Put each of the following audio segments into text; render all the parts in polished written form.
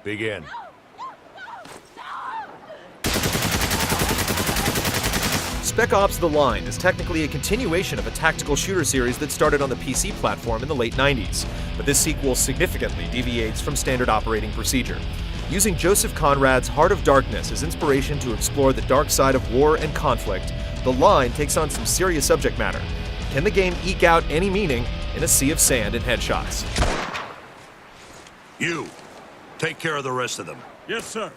Begin. Spec Ops: The Line is technically a continuation of a tactical shooter series that started on the PC platform in the late 90s, but this sequel significantly deviates from standard operating procedure. Using Joseph Conrad's Heart of Darkness as inspiration to explore the dark side of war and conflict, The Line takes on some serious subject matter. Can the game eke out any meaning in a sea of sand and headshots? You, take care of the rest of them. Yes, sir.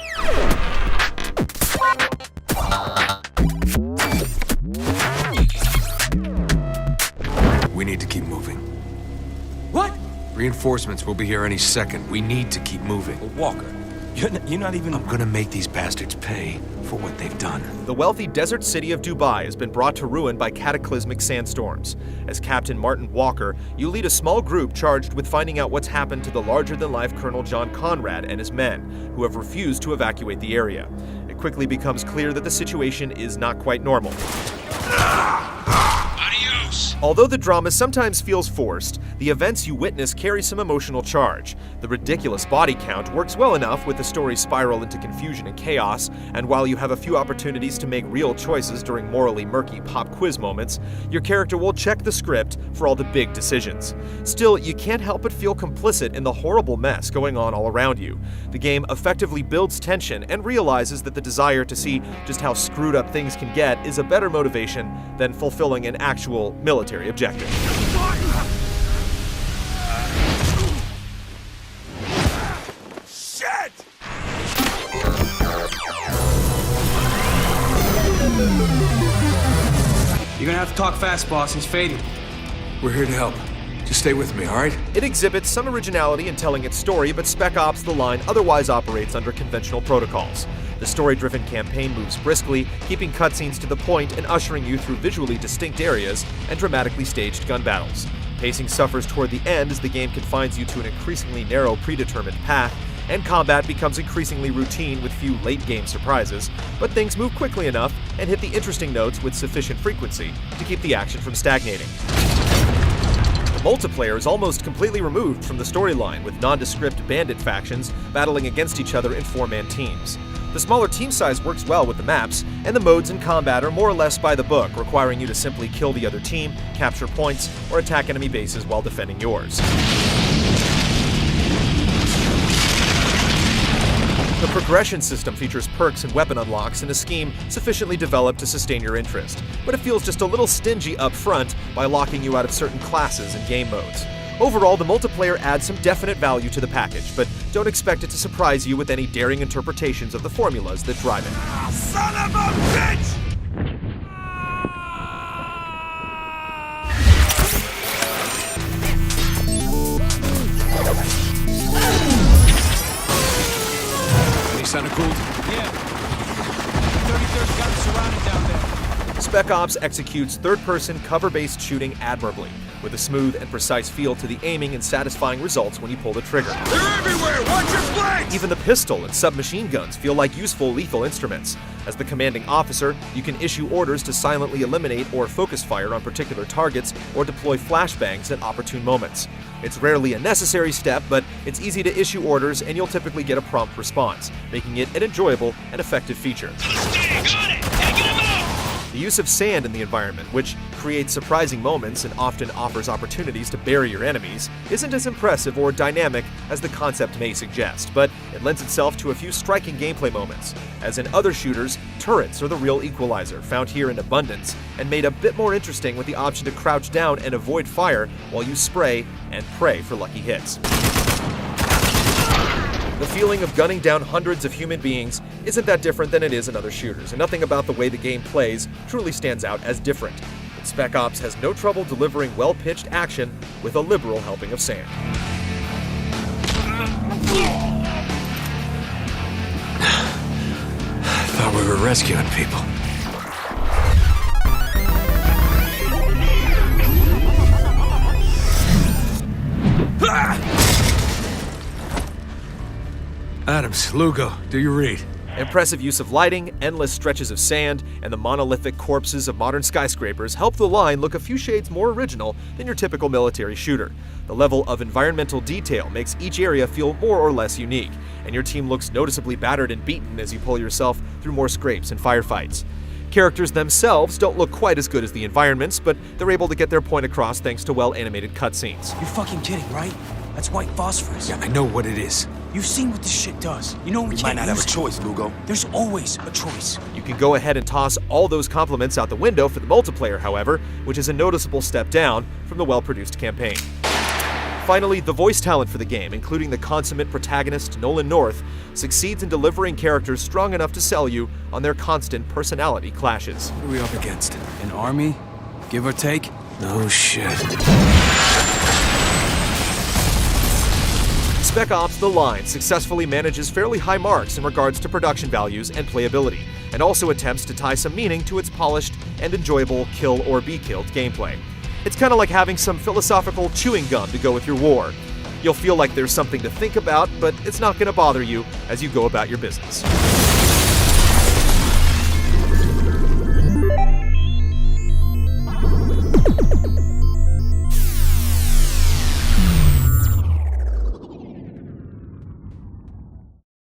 We need to keep moving. What? Reinforcements will be here any second. We need to keep moving. Walker, you're not even... I'm gonna make these bastards pay for what they've done. The wealthy desert city of Dubai has been brought to ruin by cataclysmic sandstorms. As Captain Martin Walker, you lead a small group charged with finding out what's happened to the larger-than-life Colonel John Conrad and his men, who have refused to evacuate the area. It quickly becomes clear that the situation is not quite normal. Although the drama sometimes feels forced, the events you witness carry some emotional charge. The ridiculous body count works well enough with the story's spiral into confusion and chaos, and while you have a few opportunities to make real choices during morally murky pop quiz moments, your character will check the script for all the big decisions. Still, you can't help but feel complicit in the horrible mess going on all around you. The game effectively builds tension and realizes that the desire to see just how screwed up things can get is a better motivation than fulfilling an actual military objective. Shit! You're gonna have to talk fast, boss. He's fading. We're here to help. Just stay with me, all right? It exhibits some originality in telling its story, but Spec Ops: The Line otherwise operates under conventional protocols. The story-driven campaign moves briskly, keeping cutscenes to the point and ushering you through visually distinct areas and dramatically staged gun battles. Pacing suffers toward the end as the game confines you to an increasingly narrow, predetermined path, and combat becomes increasingly routine with few late-game surprises, but things move quickly enough and hit the interesting notes with sufficient frequency to keep the action from stagnating. The multiplayer is almost completely removed from the storyline, with nondescript bandit factions battling against each other in four-man teams. The smaller team size works well with the maps, and the modes in combat are more or less by the book, requiring you to simply kill the other team, capture points, or attack enemy bases while defending yours. The progression system features perks and weapon unlocks in a scheme sufficiently developed to sustain your interest, but it feels just a little stingy up front by locking you out of certain classes and game modes. Overall, the multiplayer adds some definite value to the package, but don't expect it to surprise you with any daring interpretations of the formulas that drive it. Son of a bitch! Any sign of cooled? Yeah. 33rd's got us surrounded down there. Spec Ops executes third-person, cover-based shooting admirably, with a smooth and precise feel to the aiming and satisfying results when you pull the trigger. They're everywhere! Watch your flanks! Even the pistol and submachine guns feel like useful lethal instruments. As the commanding officer, you can issue orders to silently eliminate or focus fire on particular targets or deploy flashbangs at opportune moments. It's rarely a necessary step, but it's easy to issue orders and you'll typically get a prompt response, making it an enjoyable and effective feature. The use of sand in the environment, which creates surprising moments and often offers opportunities to bury your enemies, isn't as impressive or dynamic as the concept may suggest, but it lends itself to a few striking gameplay moments. As in other shooters, turrets are the real equalizer, found here in abundance, and made a bit more interesting with the option to crouch down and avoid fire while you spray and pray for lucky hits. The feeling of gunning down hundreds of human beings isn't that different than it is in other shooters, and nothing about the way the game plays truly stands out as different. But Spec Ops has no trouble delivering well-pitched action with a liberal helping of sand. I thought we were rescuing people. Adams, Lugo, do you read? Impressive use of lighting, endless stretches of sand, and the monolithic corpses of modern skyscrapers help the line look a few shades more original than your typical military shooter. The level of environmental detail makes each area feel more or less unique, and your team looks noticeably battered and beaten as you pull yourself through more scrapes and firefights. Characters themselves don't look quite as good as the environments, but they're able to get their point across thanks to well-animated cutscenes. You're fucking kidding, right? That's white phosphorus. Yeah, I know what it is. You've seen what this shit does. You know we We can't might not have use a choice, Lugo. There's always a choice. You can go ahead and toss all those compliments out the window for the multiplayer, however, which is a noticeable step down from the well-produced campaign. Finally, the voice talent for the game, including the consummate protagonist Nolan North, succeeds in delivering characters strong enough to sell you on their constant personality clashes. What are we up against? An army, give or take. No shit. Spec Ops: The Line successfully manages fairly high marks in regards to production values and playability, and also attempts to tie some meaning to its polished and enjoyable kill or be killed gameplay. It's kind of like having some philosophical chewing gum to go with your war. You'll feel like there's something to think about, but it's not going to bother you as you go about your business.